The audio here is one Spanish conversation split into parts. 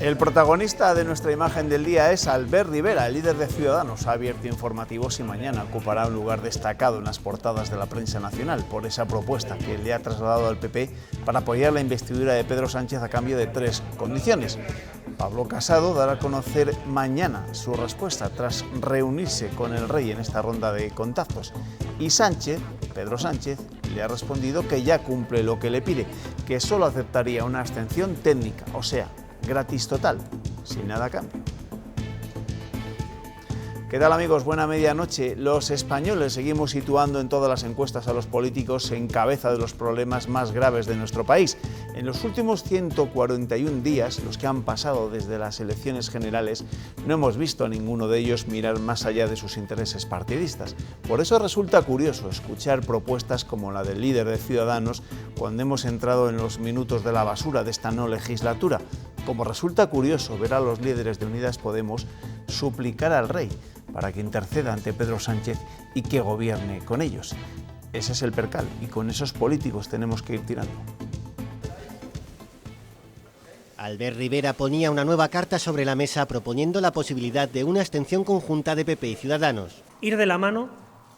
El protagonista de nuestra imagen del día es Albert Rivera, el líder de Ciudadanos. Ha abierto informativos y mañana ocupará un lugar destacado en las portadas de la prensa nacional por esa propuesta que le ha trasladado al PP para apoyar la investidura de Pedro Sánchez a cambio de 3 condiciones. Pablo Casado dará a conocer mañana su respuesta tras reunirse con el rey en esta ronda de contactos. Y Pedro Sánchez, le ha respondido que ya cumple lo que le pide, que solo aceptaría una abstención técnica, o sea, gratis total, sin nada a cambio. ¿Qué tal, amigos? Buena medianoche. Los españoles seguimos situando en todas las encuestas a los políticos en cabeza de los problemas más graves de nuestro país. En los últimos 141 días, los que han pasado desde las elecciones generales, no hemos visto a ninguno de ellos mirar más allá de sus intereses partidistas. Por eso resulta curioso escuchar propuestas como la del líder de Ciudadanos cuando hemos entrado en los minutos de la basura de esta no legislatura. Como resulta curioso ver a los líderes de Unidas Podemos suplicar al rey para que interceda ante Pedro Sánchez y que gobierne con ellos. Ese es el percal y con esos políticos tenemos que ir tirando. Albert Rivera ponía una nueva carta sobre la mesa proponiendo la posibilidad de una abstención conjunta de PP y Ciudadanos. Ir de la mano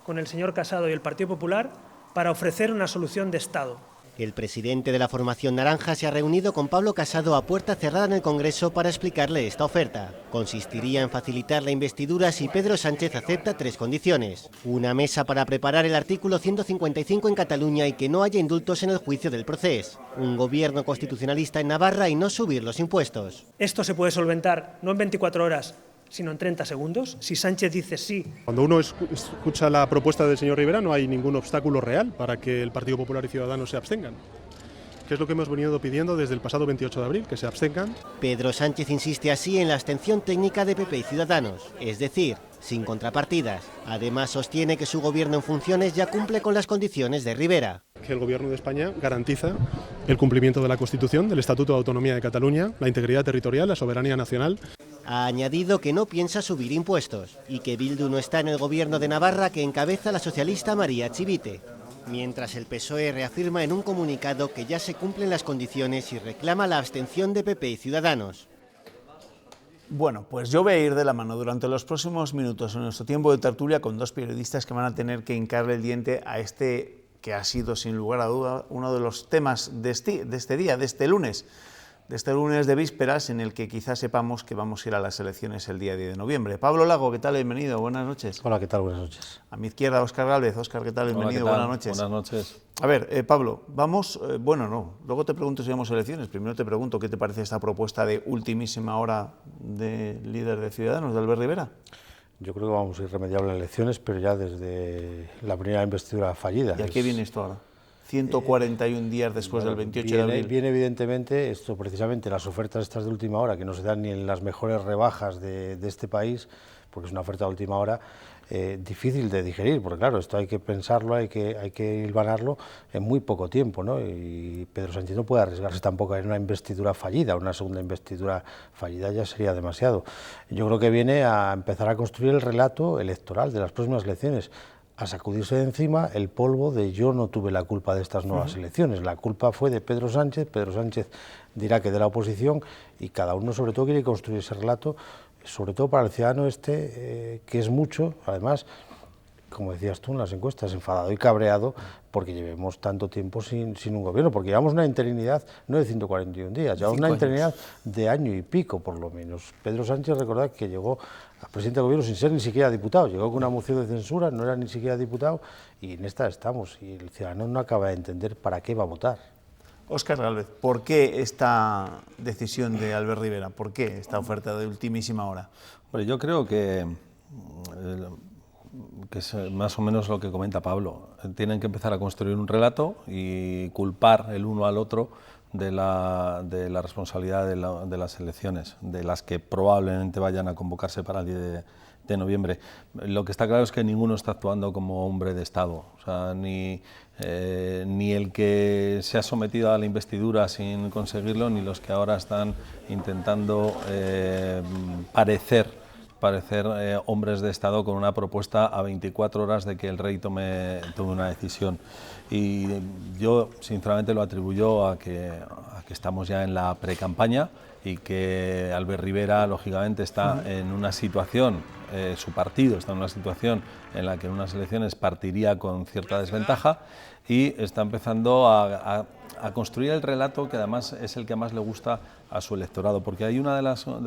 con el señor Casado y el Partido Popular para ofrecer una solución de Estado. El presidente de la formación naranja se ha reunido con Pablo Casado a puerta cerrada en el Congreso para explicarle esta oferta. Consistiría en facilitar la investidura si Pedro Sánchez acepta 3 condiciones. Una mesa para preparar el artículo 155 en Cataluña y que no haya indultos en el juicio del procés. Un gobierno constitucionalista en Navarra y no subir los impuestos. Esto se puede solventar no en 24 horas, sino en 30 segundos, si Sánchez dice sí. Cuando uno escucha la propuesta del señor Rivera, no hay ningún obstáculo real para que el Partido Popular y Ciudadanos se abstengan, que es lo que hemos venido pidiendo desde el pasado 28 de abril, que se abstengan. Pedro Sánchez insiste así en la abstención técnica de PP y Ciudadanos, es decir, sin contrapartidas. Además, sostiene que su gobierno en funciones ya cumple con las condiciones de Rivera. Que el Gobierno de España garantiza el cumplimiento de la Constitución, del Estatuto de Autonomía de Cataluña, la integridad territorial, la soberanía nacional. Ha añadido que no piensa subir impuestos y que Bildu no está en el gobierno de Navarra que encabeza la socialista María Chivite. Mientras el PSOE reafirma en un comunicado que ya se cumplen las condiciones y reclama la abstención de PP y Ciudadanos. Bueno, pues yo voy a ir de la mano durante los próximos minutos en nuestro tiempo de tertulia con 2 periodistas que van a tener que hincarle el diente a este que ha sido sin lugar a duda uno de los temas de este lunes de vísperas, en el que quizás sepamos que vamos a ir a las elecciones el día 10 de noviembre. Pablo Lago, ¿qué tal? Bienvenido, buenas noches. Hola, ¿qué tal? Buenas noches. A mi izquierda, Óscar Gálvez. Óscar, ¿qué tal? Bienvenido, Hola, ¿qué tal? Buenas noches. Buenas noches. A ver, Pablo, vamos, luego te pregunto si vamos a elecciones. Primero te pregunto, ¿qué te parece esta propuesta de ultimísima hora del líder de Ciudadanos, de Albert Rivera? Yo creo que vamos irremediable a elecciones, pero ya desde la primera investidura fallida. ¿Y a qué viene esto ahora? 141 días después del 28 de abril. Viene evidentemente esto, precisamente las ofertas estas de última hora, que no se dan ni en las mejores rebajas de este país, porque es una oferta de última hora difícil de digerir, porque claro, esto hay que pensarlo, hay que hilvanarlo en muy poco tiempo, ¿no? Y Pedro Sánchez no puede arriesgarse tampoco en una investidura fallida, una segunda investidura fallida ya sería demasiado. Yo creo que viene a empezar a construir el relato electoral de las próximas elecciones, a sacudirse de encima el polvo de yo no tuve la culpa de estas nuevas elecciones, la culpa fue de Pedro Sánchez dirá que de la oposición, y cada uno sobre todo quiere construir ese relato, sobre todo para el ciudadano que es mucho, además, como decías tú en las encuestas, enfadado y cabreado porque llevemos tanto tiempo sin un gobierno, porque llevamos una interinidad no de 141 días, llevamos una interinidad de año y pico por lo menos. Pedro Sánchez, recordad que llegó a presidente del gobierno sin ser ni siquiera diputado, llegó con una moción de censura, no era ni siquiera diputado, y en esta estamos, y el ciudadano no acaba de entender para qué va a votar. Óscar Gálvez, ¿por qué esta decisión de Albert Rivera? ¿Por qué esta oferta de ultimísima hora? Bueno, yo creo que es más o menos lo que comenta Pablo. Tienen que empezar a construir un relato y culpar el uno al otro de la responsabilidad de las elecciones, de las que probablemente vayan a convocarse para el 10 de noviembre. Lo que está claro es que ninguno está actuando como hombre de Estado, o sea, ni el que se ha sometido a la investidura sin conseguirlo, ni los que ahora están intentando parecer hombres de Estado con una propuesta a 24 horas de que el rey tome una decisión. Y yo sinceramente lo atribuyo a que que estamos ya en la precampaña y que Albert Rivera, lógicamente, está en una situación, su partido está en una situación en la que en unas elecciones partiría con cierta desventaja y está empezando a construir el relato que además es el que más le gusta a su electorado, porque hay una de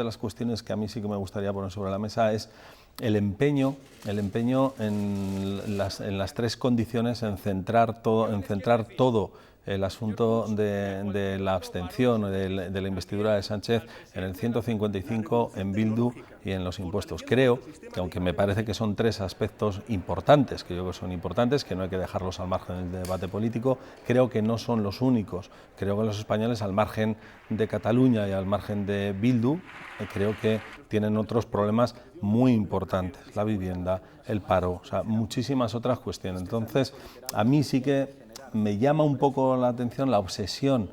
las cuestiones que a mí sí que me gustaría poner sobre la mesa es el empeño en las tres condiciones, en centrar todo el asunto de la abstención, de la investidura de Sánchez en el 155, en Bildu y en los impuestos. Creo que, aunque me parece que son tres aspectos importantes, que yo creo que son importantes, que no hay que dejarlos al margen del debate político, creo que no son los únicos. Creo que los españoles, al margen de Cataluña y al margen de Bildu, creo que tienen otros problemas muy importantes, la vivienda, el paro, o sea, muchísimas otras cuestiones. Entonces, a mí sí que me llama un poco la atención la obsesión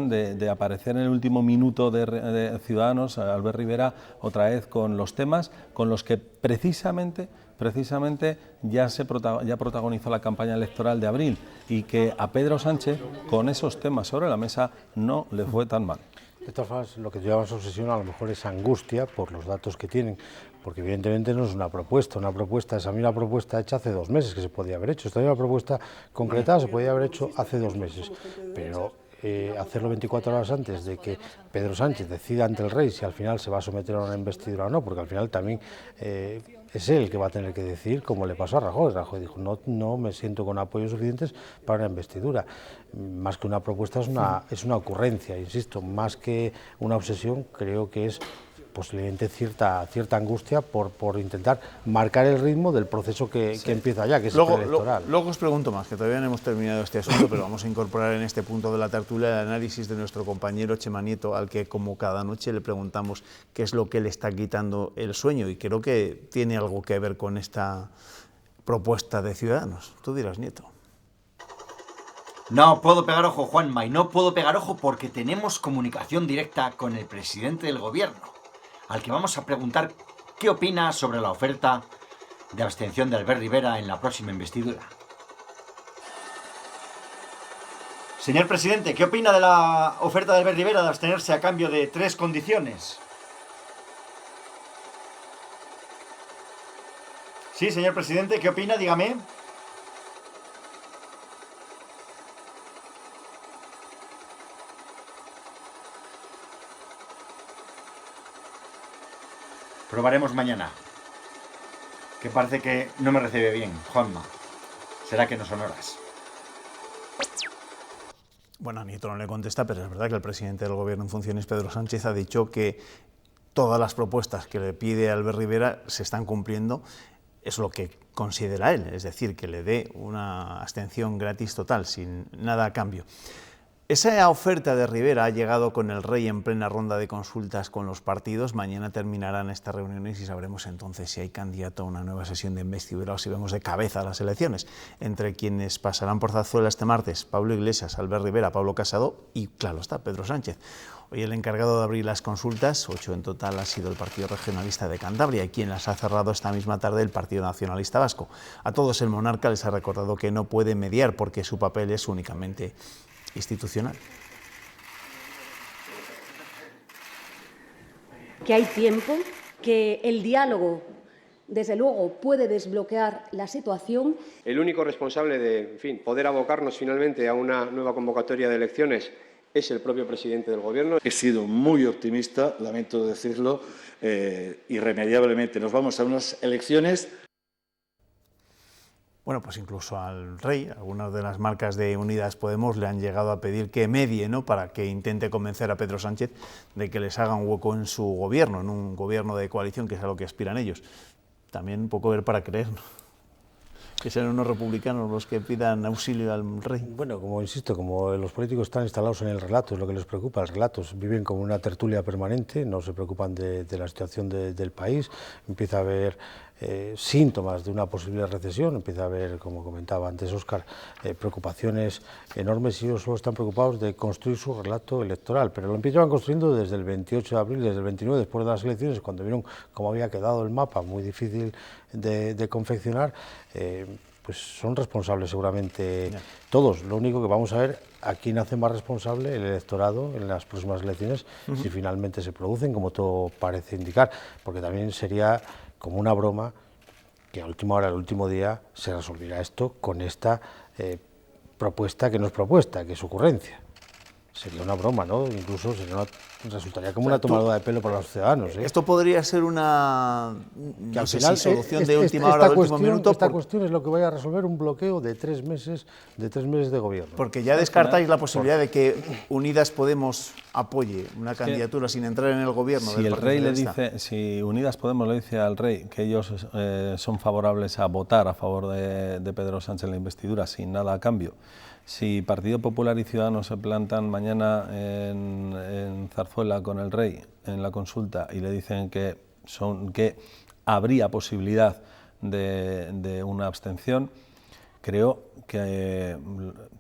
de aparecer en el último minuto de Ciudadanos, Albert Rivera, otra vez con los temas con los que precisamente ya protagonizó la campaña electoral de abril, y que a Pedro Sánchez, con esos temas sobre la mesa, no le fue tan mal. De todas formas, lo que llevamos obsesión a lo mejor es angustia por los datos que tienen, porque evidentemente no es una propuesta es a mí una propuesta hecha hace 2 meses que se podía haber hecho, esta es una propuesta concretada, se podía haber hecho hace 2 meses, pero hacerlo 24 horas antes de que Pedro Sánchez decida ante el rey si al final se va a someter a una investidura o no, porque al final también es él el que va a tener que decidir, como le pasó a Rajoy. Rajoy dijo, no me siento con apoyos suficientes para una investidura. Más que una propuesta es una ocurrencia, insisto, más que una obsesión, creo que es posiblemente cierta angustia por intentar marcar el ritmo del proceso que empieza ya, que es el electoral. Luego os pregunto más, que todavía no hemos terminado este asunto, pero vamos a incorporar en este punto de la tertulia el análisis de nuestro compañero Chema Nieto, al que como cada noche le preguntamos qué es lo que le está quitando el sueño, y creo que tiene algo que ver con esta propuesta de Ciudadanos. Tú dirás, Nieto. No puedo pegar ojo, Juanma, y no puedo pegar ojo porque tenemos comunicación directa con el presidente del gobierno, al que vamos a preguntar qué opina sobre la oferta de abstención de Albert Rivera en la próxima investidura. Señor presidente, ¿qué opina de la oferta de Albert Rivera de abstenerse a cambio de 3 condiciones? Sí, señor presidente, ¿qué opina? Dígame. Probaremos mañana. Que parece que no me recibe bien, Juanma. ¿Será que no son horas? Bueno, a Nieto no le contesta, pero es verdad que el presidente del Gobierno en funciones, Pedro Sánchez, ha dicho que todas las propuestas que le pide Albert Rivera se están cumpliendo. Es lo que considera él, es decir, que le dé una abstención gratis total, sin nada a cambio. Esa oferta de Rivera ha llegado con el rey en plena ronda de consultas con los partidos. Mañana terminarán estas reuniones y sabremos entonces si hay candidato a una nueva sesión de investidura o si vemos de cabeza las elecciones. Entre quienes pasarán por Zarzuela este martes, Pablo Iglesias, Albert Rivera, Pablo Casado y, claro está, Pedro Sánchez. Hoy el encargado de abrir las consultas, 8 en total, ha sido el Partido Regionalista de Cantabria, y quien las ha cerrado esta misma tarde, el Partido Nacionalista Vasco. A todos el monarca les ha recordado que no puede mediar porque su papel es únicamente institucional. Que hay tiempo, que el diálogo, desde luego, puede desbloquear la situación. El único responsable de, poder abocarnos finalmente a una nueva convocatoria de elecciones es el propio presidente del Gobierno. He sido muy optimista, lamento decirlo, irremediablemente. Nos vamos a unas elecciones. Bueno, pues incluso al rey, algunas de las marcas de Unidas Podemos le han llegado a pedir que medie, ¿no?, para que intente convencer a Pedro Sánchez de que les haga un hueco en su gobierno, en un gobierno de coalición, que es a lo que aspiran ellos. También un poco ver para creer, ¿no?, que sean unos republicanos los que pidan auxilio al rey. Bueno, como insisto, como los políticos están instalados en el relato, es lo que les preocupa. El relato, viven como una tertulia permanente, no se preocupan de la situación del país. Empieza a haber síntomas de una posible recesión, empieza a haber, como comentaba antes Óscar, preocupaciones enormes, y ellos solo están preocupados de construir su relato electoral, pero lo empezaban construyendo desde el 28 de abril, desde el 29, después de las elecciones, cuando vieron cómo había quedado el mapa, muy difícil de confeccionar. pues son responsables seguramente todos. Lo único que vamos a ver a quién hace más responsable el electorado en las próximas elecciones, si finalmente se producen, como todo parece indicar, porque también sería como una broma que a última hora, el último día, se resolverá esto con esta propuesta que no es propuesta, que es ocurrencia. Sería una broma, ¿no? Incluso resultaría como una tomadura de pelo para los ciudadanos. Esto podría ser una que al final, solución de última hora, de último minuto. Esta cuestión es lo que vaya a resolver un bloqueo de 3 meses de gobierno. Porque ya descartáis la posibilidad de que Unidas Podemos apoye una candidatura sin entrar en el gobierno. Si el rey le dice, si Unidas Podemos le dice al rey que ellos son favorables a votar a favor de Pedro Sánchez en la investidura sin nada a cambio, si Partido Popular y Ciudadanos se plantan mañana en Zarzuela con el rey en la consulta y le dicen que habría posibilidad de una abstención, creo que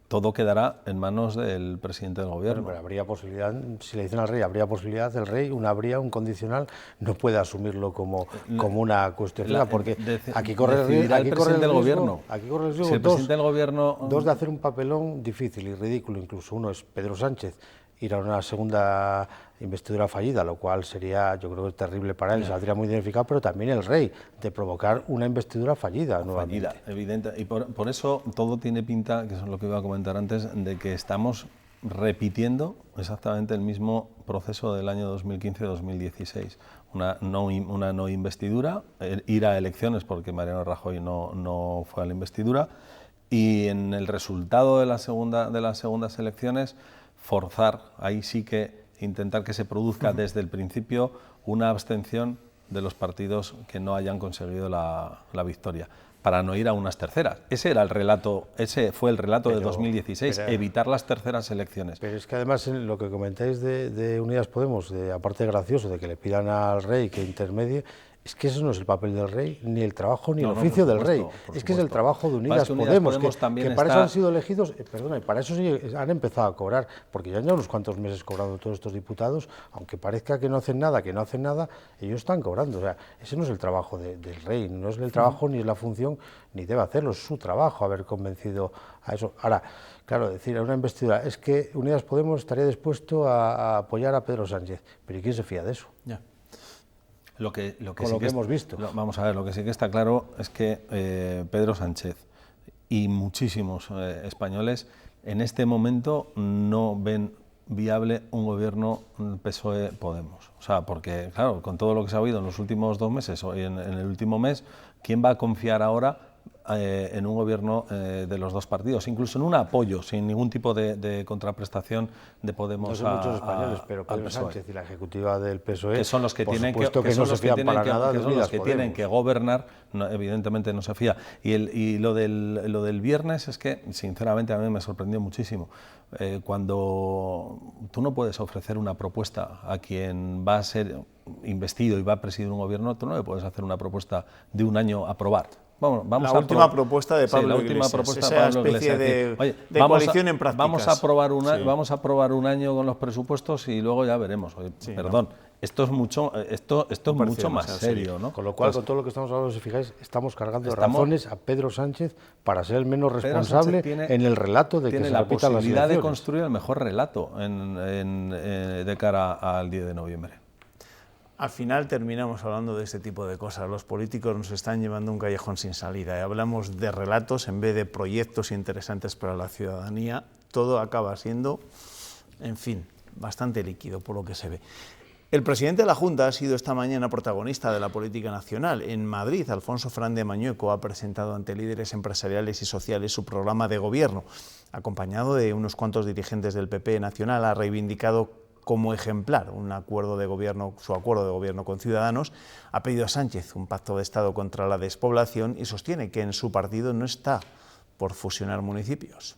todo quedará en manos del presidente del gobierno. Pero habría posibilidad, si le dicen al rey, habría posibilidad, el rey, un condicional, no puede asumirlo como una cuestión, porque aquí corre el riesgo, el presidente del gobierno. Aquí corre el riesgo, si el presidente del gobierno... dos de hacer un papelón difícil y ridículo, incluso uno es Pedro Sánchez, ir a una segunda investidura fallida, lo cual sería, yo creo que terrible para él, saldría muy identificado, pero también el rey, de provocar una investidura fallida nuevamente. Fallida, evidente, y por eso todo tiene pinta, que es lo que iba a comentar antes, de que estamos repitiendo exactamente el mismo proceso del año 2015-2016. Una no investidura, ir a elecciones porque Mariano Rajoy no fue a la investidura, y en el resultado de las segundas elecciones forzar, ahí sí que intentar que se produzca desde el principio una abstención de los partidos que no hayan conseguido la victoria, para no ir a unas terceras. Ese fue el relato de 2016, evitar las terceras elecciones. Pero es que además lo que comentáis de Unidas Podemos, aparte de gracioso, de que le pidan al rey que intermedie, es que eso no es el papel del rey, ni el trabajo, ni el oficio del rey. Es que es el trabajo de Unidas Podemos, que para eso han sido elegidos, y para eso sí han empezado a cobrar, porque ya han unos cuantos meses cobrando todos estos diputados, aunque parezca que no hacen nada, ellos están cobrando. O sea, ese no es el trabajo del rey, no es el trabajo, ni es la función, ni debe hacerlo, es su trabajo haber convencido a eso. Ahora, claro, decir a una investidura, es que Unidas Podemos estaría dispuesto a apoyar a Pedro Sánchez, pero ¿y quién se fía de eso? Ya. Lo que hemos visto. Vamos a ver, lo que sí que está claro es que Pedro Sánchez y muchísimos españoles en este momento no ven viable un gobierno PSOE-Podemos. O sea, porque, claro, con todo lo que se ha oído en los últimos 2 meses o en el último mes, ¿quién va a confiar ahora en un gobierno de los dos partidos, incluso en un apoyo sin ningún tipo de contraprestación de Podemos? No son muchos españoles, pero Pedro Sánchez y la ejecutiva del PSOE, que son los que tienen que gobernar, evidentemente no se fía. Y lo del viernes es que, sinceramente, a mí me sorprendió muchísimo. Cuando tú no puedes ofrecer una propuesta a quien va a ser investido y va a presidir un gobierno, tú no le puedes hacer una propuesta de un año a aprobar. La última propuesta de Pablo Iglesias, esa especie de coalición en prácticas. Vamos a aprobar un año con los presupuestos y luego ya veremos. Esto es mucho más serio, ¿no? Con lo cual, con todo lo que estamos hablando, si fijáis, estamos cargando de razones a Pedro Sánchez para ser el menos responsable en el relato de que se repitan las elecciones. Tiene la posibilidad de construir el mejor relato de cara al 10 de noviembre. Al final terminamos hablando de este tipo de cosas. Los políticos nos están llevando a un callejón sin salida. Hablamos de relatos en vez de proyectos interesantes para la ciudadanía. Todo acaba siendo, en fin, bastante líquido por lo que se ve. El presidente de la Junta ha sido esta mañana protagonista de la política nacional. En Madrid, Alfonso Fernández de Mañueco ha presentado ante líderes empresariales y sociales su programa de gobierno. Acompañado de unos cuantos dirigentes del PP nacional, ha reivindicado como ejemplar su acuerdo de gobierno con Ciudadanos, ha pedido a Sánchez un pacto de Estado contra la despoblación y sostiene que en su partido no está por fusionar municipios.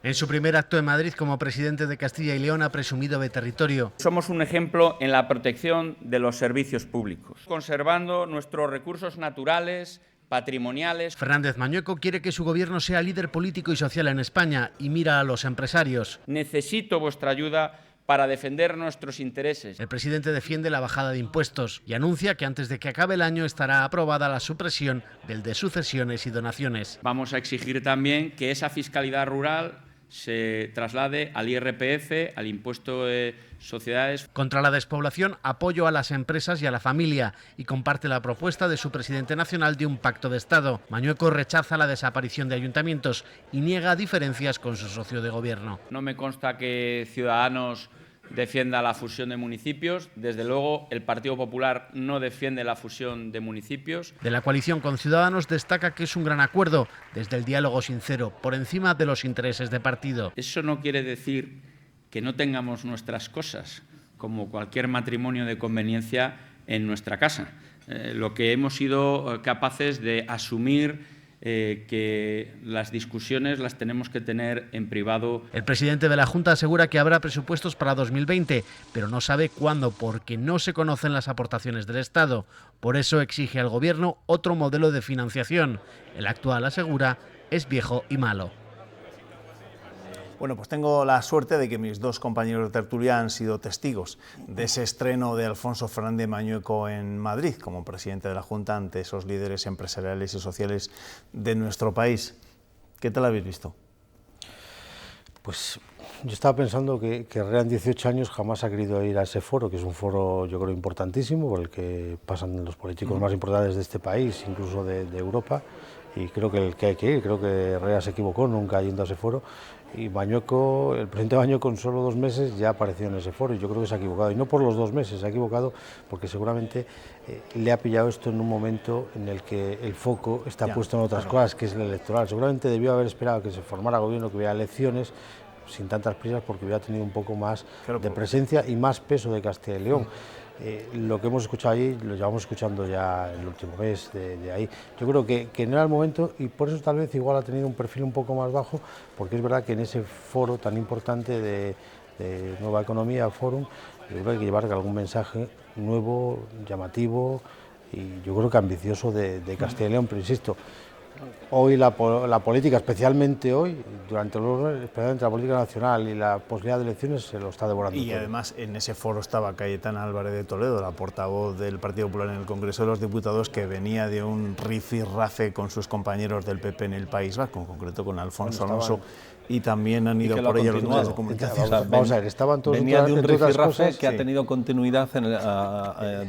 En su primer acto en Madrid como presidente de Castilla y León ha presumido de territorio. Somos un ejemplo en la protección de los servicios públicos, conservando nuestros recursos naturales, patrimoniales. Fernández Mañueco quiere que su gobierno sea líder político y social en España y mira a los empresarios. Necesito vuestra ayuda para defender nuestros intereses. El presidente defiende la bajada de impuestos y anuncia que antes de que acabe el año estará aprobada la supresión del de sucesiones y donaciones. Vamos a exigir también que esa fiscalidad rural se traslade al IRPF, al impuesto de sociedades. Contra la despoblación, apoyo a las empresas y a la familia, y comparte la propuesta de su presidente nacional de un pacto de Estado. Mañueco rechaza la desaparición de ayuntamientos y niega diferencias con su socio de gobierno. No me consta que Ciudadanos defienda la fusión de municipios. Desde luego, el Partido Popular no defiende la fusión de municipios. De la coalición con Ciudadanos destaca que es un gran acuerdo desde el diálogo sincero, por encima de los intereses de partido. Eso no quiere decir que no tengamos nuestras cosas, como cualquier matrimonio de conveniencia en nuestra casa. Lo que hemos sido capaces de asumir que las discusiones las tenemos que tener en privado. El presidente de la Junta asegura que habrá presupuestos para 2020, pero no sabe cuándo porque no se conocen las aportaciones del Estado. Por eso exige al Gobierno otro modelo de financiación. El actual, asegura, es viejo y malo. Bueno, pues tengo la suerte de que mis dos compañeros de tertulia han sido testigos de ese estreno de Alfonso Fernández Mañueco en Madrid como presidente de la Junta ante esos líderes empresariales y sociales de nuestro país. ¿Qué tal habéis visto? Pues yo estaba pensando que Herrera en 18 años jamás ha querido ir a ese foro, que es un foro yo creo importantísimo, por el que pasan los políticos más importantes de este país, incluso de Europa, y creo que el que hay que ir. Creo que Herrera se equivocó nunca yendo a ese foro, y Mañueco, el presidente Mañueco, en solo 2 meses ya apareció en ese foro, y yo creo que se ha equivocado, y no por los 2 meses, se ha equivocado porque seguramente le ha pillado esto en un momento en el que el foco está puesto en otras cosas, que es el electoral. Seguramente debió haber esperado que se formara gobierno, que hubiera elecciones, sin tantas prisas, porque hubiera tenido un poco más de presencia y más peso de Castilla y León. Lo que hemos escuchado allí lo llevamos escuchando ya el último mes de ahí. Yo creo que no era el momento, y por eso tal vez igual ha tenido un perfil un poco más bajo, porque es verdad que en ese foro tan importante de Nueva Economía, Fórum, yo creo que hay que llevar algún mensaje nuevo, llamativo y yo creo que ambicioso de Castilla y León, pero insisto, hoy la política, especialmente hoy, especialmente la política nacional y la posibilidad de elecciones, se lo está devorando. Y todo. además en ese foro estaba Cayetana Álvarez de Toledo, la portavoz del Partido Popular en el Congreso de los Diputados, que venía de un rifirrafe con sus compañeros del PP en el País Vasco, en concreto con Alfonso Alonso, y también han ido por ella los medios de comunicación. Vamos a ver, estaban todos venía de un rifirrafe que sí. ha tenido continuidad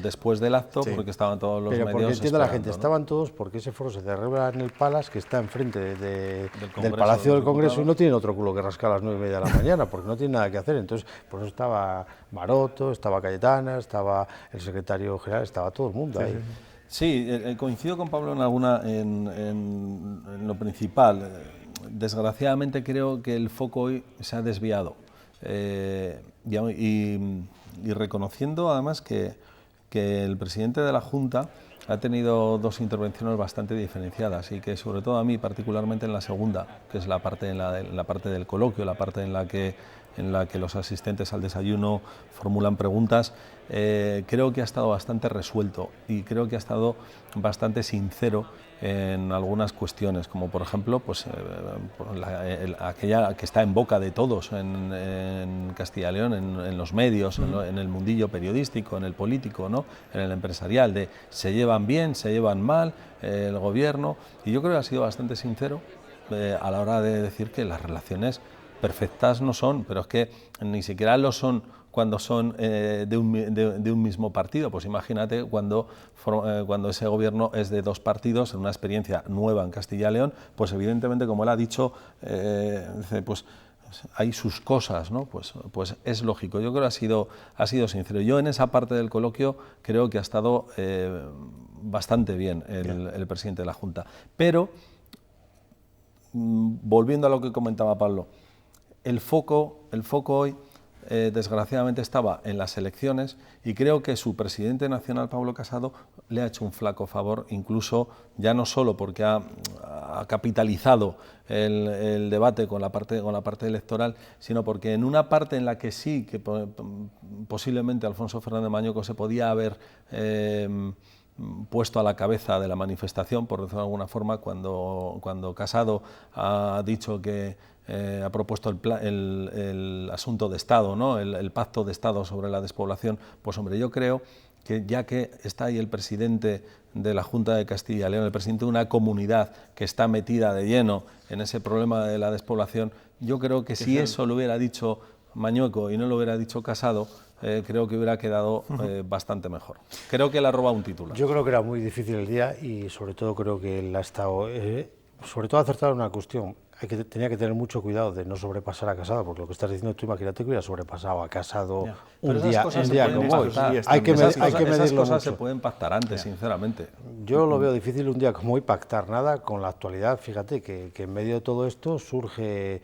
después del acto, porque estaban todos los medios. Porque entiende la gente, ¿no? Estaban todos porque ese foro se celebra en el Palace, que está enfrente del Palacio del Congreso, y no tienen otro culo que rascar a las 9:30 de la mañana, porque no tienen nada que hacer. Entonces, por eso estaba Maroto, estaba Cayetana, estaba el secretario general, estaba todo el mundo ahí. Sí, coincido con Pablo en lo principal. Desgraciadamente creo que el foco hoy se ha desviado y reconociendo además que el presidente de la Junta ha tenido 2 intervenciones bastante diferenciadas y que sobre todo a mí particularmente en la segunda, que es la parte del coloquio, la parte en la que los asistentes al desayuno formulan preguntas, creo que ha estado bastante resuelto y creo que ha estado bastante sincero en algunas cuestiones, como por ejemplo pues, aquella que está en boca de todos en Castilla y León, en los medios, en el mundillo periodístico, en el político, ¿no? En el empresarial, de se llevan bien, se llevan mal, el gobierno, y yo creo que ha sido bastante sincero a la hora de decir que las relaciones perfectas no son, pero es que ni siquiera lo son cuando son de un mismo partido. Pues imagínate cuando ese gobierno es de 2 partidos, en una experiencia nueva en Castilla y León, pues evidentemente, como él ha dicho, pues hay sus cosas, ¿no? Pues es lógico. Yo creo que ha sido sincero. Yo en esa parte del coloquio creo que ha estado bastante bien el presidente de la Junta. Pero, volviendo a lo que comentaba Pablo, el foco hoy desgraciadamente estaba en las elecciones, y creo que su presidente nacional, Pablo Casado, le ha hecho un flaco favor, incluso ya no solo porque ha capitalizado el debate con la parte electoral, sino porque en una parte en la que sí, que posiblemente Alfonso Fernández Mañueco se podía haber puesto a la cabeza de la manifestación, por decirlo de alguna forma, cuando Casado ha dicho que ha propuesto el asunto de Estado, ¿no? el pacto de Estado sobre la despoblación. Pues hombre, yo creo que ya que está ahí el presidente de la Junta de Castilla y León, el presidente de una comunidad que está metida de lleno en ese problema de la despoblación, yo creo que si eso lo hubiera dicho Mañueco y no lo hubiera dicho Casado, creo que hubiera quedado bastante mejor. Creo que le ha robado un título. Yo creo que era muy difícil el día y sobre todo creo que él ha estado, sobre todo acertado en una cuestión. Tenía que tener mucho cuidado de no sobrepasar a Casado, porque lo que estás diciendo tú, imagínate que hubiera sobrepasado a Casado un día como hoy. Hay que medirlo esas cosas mucho. Se pueden pactar antes, sinceramente. Yo lo veo difícil un día como hoy pactar nada con la actualidad. Fíjate que en medio de todo esto surge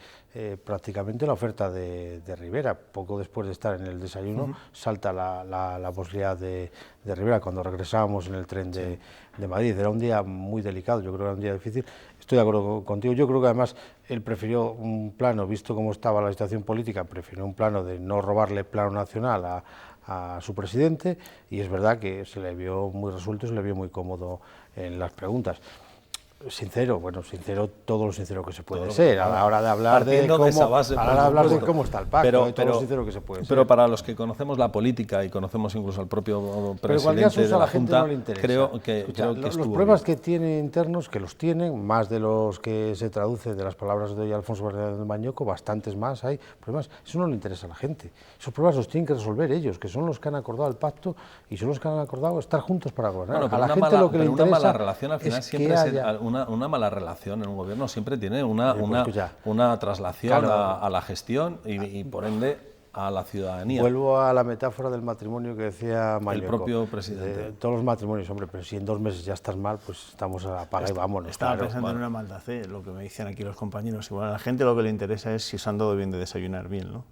prácticamente la oferta de Rivera. Poco después de estar en el desayuno salta la posibilidad de Rivera cuando regresábamos en el tren de Madrid. Era un día muy delicado, yo creo que era un día difícil. Estoy de acuerdo contigo, yo creo que además él prefirió un plano, visto cómo estaba la situación política, prefirió un plano de no robarle plano nacional a su presidente, y es verdad que se le vio muy resuelto y se le vio muy cómodo en las preguntas. Sincero, todo lo sincero que se puede ser, a la hora de hablar de cómo está el pacto, todo lo sincero que se puede ser. Pero para los que conocemos la política y conocemos incluso al propio presidente de la Junta, creo que los problemas que tiene internos, que los tienen, más de los que se traduce de las palabras de hoy Alfonso Fernández Mañueco, bastantes más hay problemas, eso no le interesa a la gente, esos problemas los tienen que resolver ellos, que son los que han acordado el pacto y son los que han acordado estar juntos para gobernar. Bueno, a la gente lo que le interesa una mala relación al final es siempre que haya... una mala relación en un gobierno siempre tiene una traslación a la gestión y por ende a la ciudadanía. Vuelvo a la metáfora del matrimonio que decía Mañueco. El propio presidente. Todos los matrimonios, hombre, pero si en 2 meses ya estás mal, pues estamos a la paga y vámonos. Estaba pensando en una maldad, lo que me dicen aquí los compañeros. Igual a la gente lo que le interesa es si se han dado bien de desayunar bien, ¿no?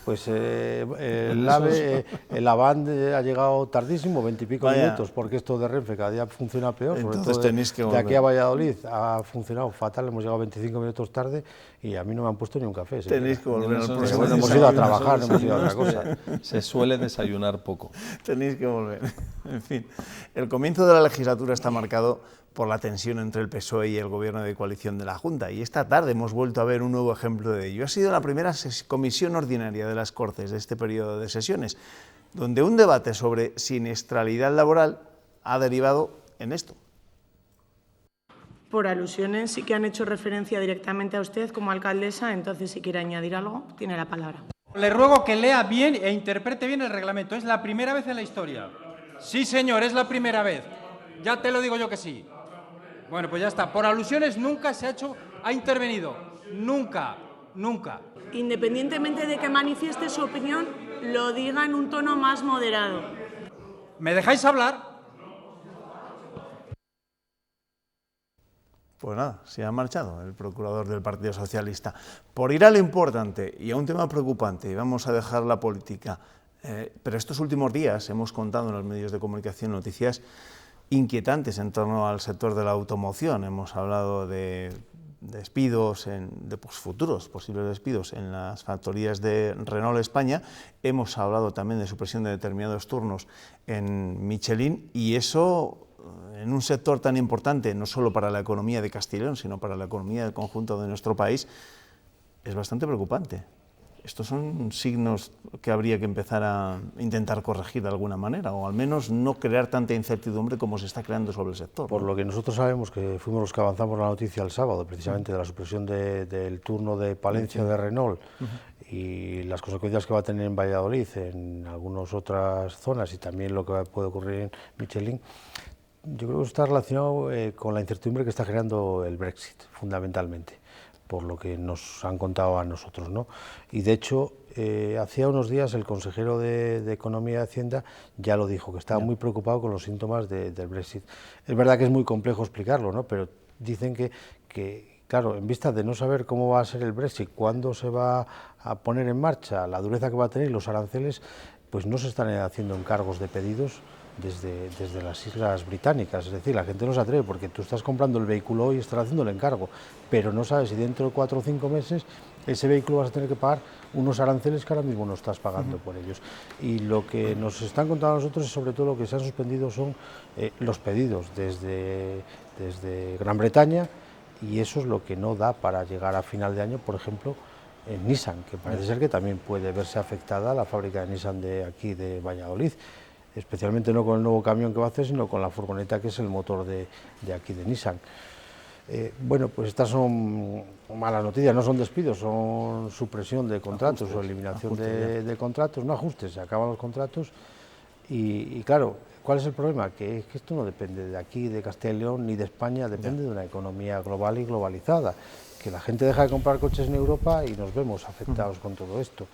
Pues el Avant ha llegado tardísimo, 20 y pico minutos, porque esto de Renfe cada día funciona peor. Entonces sobre todo de aquí a Valladolid ha funcionado fatal, hemos llegado 25 minutos tarde y a mí no me han puesto ni un café. Tenéis que volver al próximo. Hemos ido a trabajar, no hemos ido a otra cosa. Se suele desayunar poco. Tenéis que volver. En fin, el comienzo de la legislatura está marcado por la tensión entre el PSOE y el gobierno de coalición de la Junta, y esta tarde hemos vuelto a ver un nuevo ejemplo de ello. Ha sido la primera comisión ordinaria de las Cortes de este periodo de sesiones, donde un debate sobre siniestralidad laboral ha derivado en esto. Por alusiones sí que han hecho referencia directamente a usted como alcaldesa, entonces si quiere añadir algo, tiene la palabra. Le ruego que lea bien e interprete bien el reglamento. Es la primera vez en la historia. Sí, señor, es la primera vez. Ya te lo digo yo que sí. Bueno, pues ya está. Por alusiones nunca se ha intervenido. Nunca, nunca. Independientemente de que manifieste su opinión, lo diga en un tono más moderado. ¿Me dejáis hablar? Pues nada, se ha marchado el procurador del Partido Socialista. Por ir a lo importante y a un tema preocupante, y vamos a dejar la política, pero estos últimos días hemos contado en los medios de comunicación noticias inquietantes en torno al sector de la automoción. Hemos hablado de despidos, de futuros posibles despidos en las factorías de Renault España. Hemos hablado también de supresión de determinados turnos en Michelin, y eso en un sector tan importante, no solo para la economía de Castilla y León, sino para la economía del conjunto de nuestro país, es bastante preocupante. Estos son signos que habría que empezar a intentar corregir de alguna manera, o al menos no crear tanta incertidumbre como se está creando sobre el sector. Por lo que nosotros sabemos, que fuimos los que avanzamos la noticia el sábado, precisamente de la supresión del turno de Palencia de Renault y las consecuencias que va a tener en Valladolid, en algunas otras zonas, y también lo que puede ocurrir en Michelin, yo creo que está relacionado con la incertidumbre que está generando el Brexit, fundamentalmente, por lo que nos han contado a nosotros, ¿no? Y de hecho, hacía unos días el consejero de Economía y Hacienda ya lo dijo, que estaba muy preocupado con los síntomas del Brexit. Es verdad que es muy complejo explicarlo, ¿no? Pero dicen que, claro, en vista de no saber cómo va a ser el Brexit, cuándo se va a poner en marcha, la dureza que va a tener, los aranceles, pues no se están haciendo encargos de pedidos desde las Islas Británicas. Es decir, la gente no se atreve porque tú estás comprando el vehículo hoy y estás haciendo el encargo, pero no sabes si dentro de 4 o 5 meses ese vehículo vas a tener que pagar unos aranceles que ahora mismo no estás pagando por ellos. Y lo que nos están contando a nosotros es sobre todo lo que se han suspendido son los pedidos desde Gran Bretaña, y eso es lo que no da para llegar a final de año, por ejemplo, en Nissan, que parece ser que también puede verse afectada la fábrica de Nissan de aquí de Valladolid, especialmente no con el nuevo camión que va a hacer, sino con la furgoneta que es el motor de aquí de Nissan. Bueno, pues estas son malas noticias, no son despidos, son supresión de contratos o eliminación de contratos, no ajustes, se acaban los contratos y claro, ¿cuál es el problema? Que esto no depende de aquí, de Castilla y León, ni de España, depende de una economía global y globalizada, que la gente deja de comprar coches en Europa y nos vemos afectados con todo esto.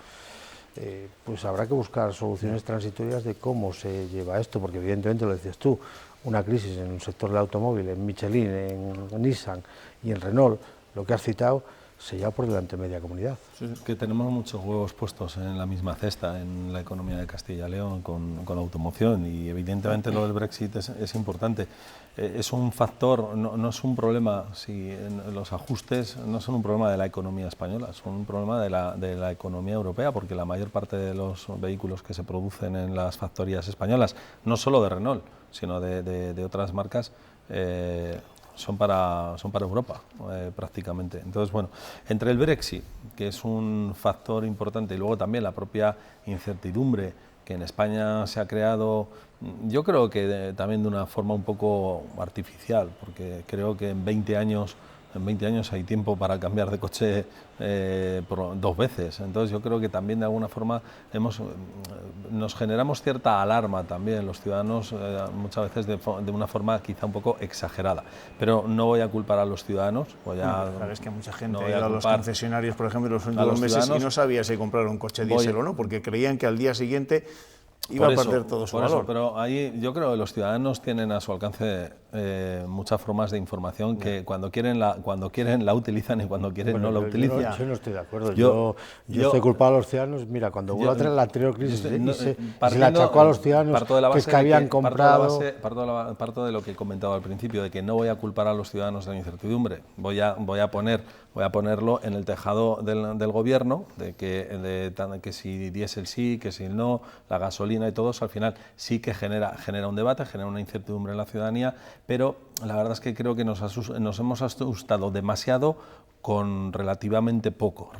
Pues habrá que buscar soluciones transitorias de cómo se lleva esto, porque evidentemente lo decías tú, una crisis en el sector del automóvil, en Michelin, en Nissan y en Renault, lo que has citado, se lleva por delante media comunidad. Sí, que tenemos muchos huevos puestos en la misma cesta en la economía de Castilla y León con la automoción, y evidentemente lo del Brexit es importante. Es un factor, no es un problema, si los ajustes no son un problema de la economía española, son un problema de la economía europea, porque la mayor parte de los vehículos que se producen en las factorías españolas, no solo de Renault, sino de otras marcas, son para Europa, prácticamente. Entonces, bueno, entre el Brexit, que es un factor importante, y luego también la propia incertidumbre que en España se ha creado, yo creo que también de una forma un poco artificial, porque creo que en 20 años hay tiempo para cambiar de coche 2 veces. Entonces yo creo que también de alguna forma nos generamos cierta alarma también los ciudadanos, muchas veces de una forma quizá un poco exagerada. Pero no voy a culpar a los ciudadanos. Sabes que mucha gente ha ido a los concesionarios, por ejemplo, en los últimos meses y no sabía si comprar un coche diésel o no, porque creían que al día siguiente iba a perder todo su valor. Pero ahí yo creo que los ciudadanos tienen a su alcance muchas formas de información que cuando quieren la utilizan y cuando quieren no la utilizan. Yo no estoy de acuerdo. Yo estoy culpado a los ciudadanos. Mira, cuando vuelvo a traer la anterior crisis se le achacó a los ciudadanos que es que habían comprado. Parto de lo que he comentado al principio, de que no voy a culpar a los ciudadanos de la incertidumbre. Voy a ponerlo en el tejado del gobierno, de que si diésel sí, que si no, la gasolina y todo eso, al final sí que genera un debate, genera una incertidumbre en la ciudadanía, pero la verdad es que creo que nos hemos asustado demasiado con relativamente poco,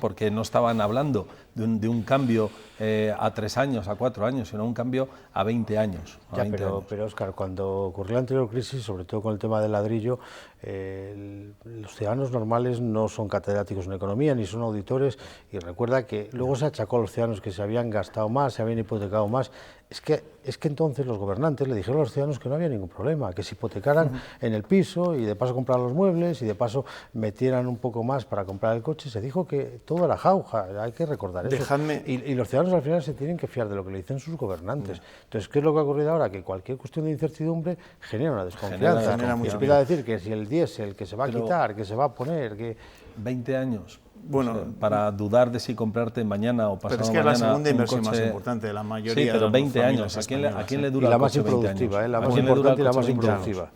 porque no estaban hablando de un cambio a 3 años, a 4 años, sino un cambio a 20 años. Pero Óscar, cuando ocurrió la anterior crisis, sobre todo con el tema del ladrillo, los ciudadanos normales no son catedráticos en economía ni son auditores, y recuerda que luego se achacó a los ciudadanos que se habían gastado más, se habían hipotecado más. Es que entonces los gobernantes le dijeron a los ciudadanos que no había ningún problema, que se hipotecaran en el piso y de paso compraran los muebles y de paso metieran un poco más para comprar el coche. Se dijo que todo era jauja, hay que recordar eso. Y los ciudadanos al final se tienen que fiar de lo que le dicen sus gobernantes. Entonces, ¿qué es lo que ha ocurrido ahora? Que cualquier cuestión de incertidumbre genera una desconfianza. Eso quiere decir que si el diésel, que se va a quitar, que se va a poner, que... 20 años. Bueno, para dudar de si comprarte mañana o pasado mañana. Pero es que es la segunda inversión más importante de la mayoría. Sí, pero 20 años. ¿A quién le dura la más improductiva, la más importante y la más improductiva.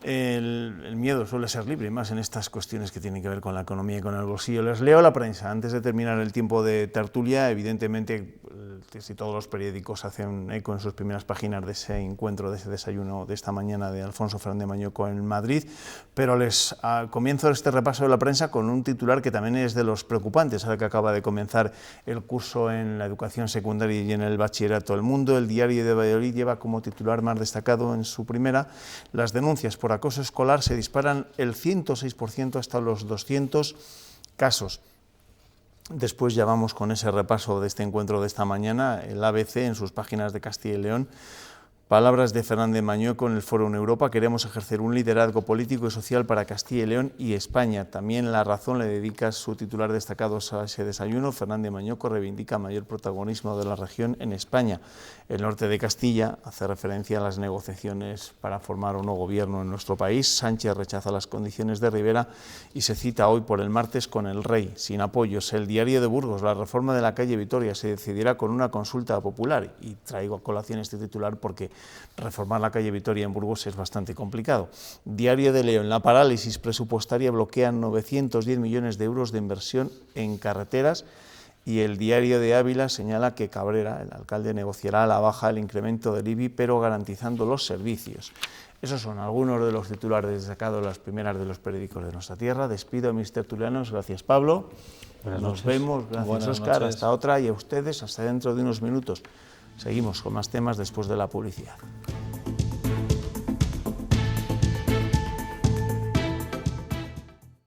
El miedo suele ser libre, más en estas cuestiones que tienen que ver con la economía y con el bolsillo. Les leo la prensa. Antes de terminar el tiempo de tertulia, evidentemente, si todos los periódicos hacen eco en sus primeras páginas de ese encuentro, de ese desayuno de esta mañana de Alfonso Fernández Mañueco en Madrid, pero comienzo este repaso de la prensa con un titular que también es de los preocupantes, ahora que acaba de comenzar el curso en la educación secundaria y en el bachillerato. El Mundo, el diario de Valladolid, lleva como titular más destacado en su primera: las denuncias por acoso escolar se disparan el 106% hasta los 200 casos. Después ya vamos con ese repaso de este encuentro de esta mañana. El ABC, en sus páginas de Castilla y León, Palabras de Fernández Mañueco en el Foro en Europa: queremos ejercer un liderazgo político y social para Castilla y León y España. También La Razón le dedica su titular destacado a ese desayuno. Fernández Mañueco reivindica mayor protagonismo de la región en España. El norte de Castilla hace referencia a las negociaciones para formar un nuevo gobierno en nuestro país. Sánchez rechaza las condiciones de Rivera y se cita hoy por el martes con el rey, sin apoyos. El Diario de Burgos: la reforma de la calle Vitoria se decidirá con una consulta popular. Y traigo a colación este titular porque reformar la calle Vitoria en Burgos es bastante complicado. Diario de León: la parálisis presupuestaria bloquea 910 millones de euros de inversión en carreteras. Y el Diario de Ávila señala que Cabrera, el alcalde, negociará a la baja el incremento del IBI, pero garantizando los servicios. Esos son algunos de los titulares destacados, las primeras de los periódicos de nuestra tierra. Despido a mis tertulianos. Gracias, Pablo. Nos vemos. Gracias, Óscar. Hasta otra, y a ustedes hasta dentro de unos minutos. Seguimos con más temas después de la publicidad.